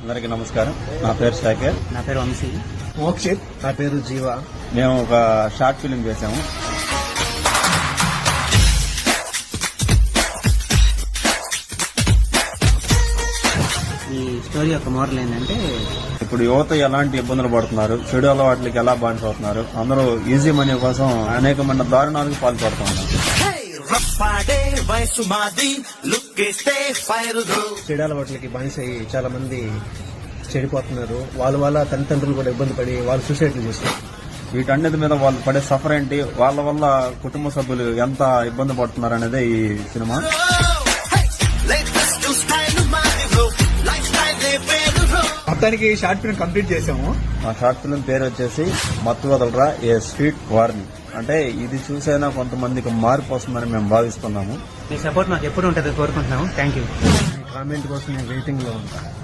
అందరికీ నమస్కారం. నా పేరు శేఖర్. నా పేరు వంశీ. మోక్షిత్. నా పేరు జీవ. మేము ఒక షార్ట్ ఫిల్మ్ చేసాము. ఈ స్టోరీ యొక్క మోరల్ ఏంటంటే, ఇప్పుడు యువత ఎలాంటి ఇబ్బందులు పడుతున్నారు, చెడు అలవాట్లకి ఎలా బానిసవుతున్నారు, అందరూ ఈజీ మనీ కోసం అనేకమైన దారుణాలకు పాల్పడుతున్నారు. చెడు అలవాట్లకి బానిసయ్యి చాలా మంది చెడిపోతున్నారు. వాళ్ళ వల్ల తల్లిదండ్రులు కూడా ఇబ్బంది పడి వాళ్ళు సూసైడ్లు చేస్తున్నారు. వీటన్నిటి మీద వాళ్ళు పడే సఫర్ ఏంటి, వాళ్ళ వల్ల కుటుంబ సభ్యులు ఎంత ఇబ్బంది పడుతున్నారు అనేదే ఈ సినిమా. మొత్తానికి షార్ట్ ఫిల్మ్ కంప్లీట్ చేసాము. ఆ షార్ట్ ఫిల్మ్ పేరు వచ్చేసి మత్తు వదలరా ఏ స్వీట్ వార్నింగ్. అంటే ఇది చూసైనా కొంతమందికి మార్పు వస్తుందని మేము భావిస్తున్నాము. మీ సపోర్ట్ మాకు ఎప్పుడు ఉంటుందో కోరుకుంటున్నాము. Thank you. కామెంట్ కోసం నేను వెయిటింగ్ లో ఉంటాను.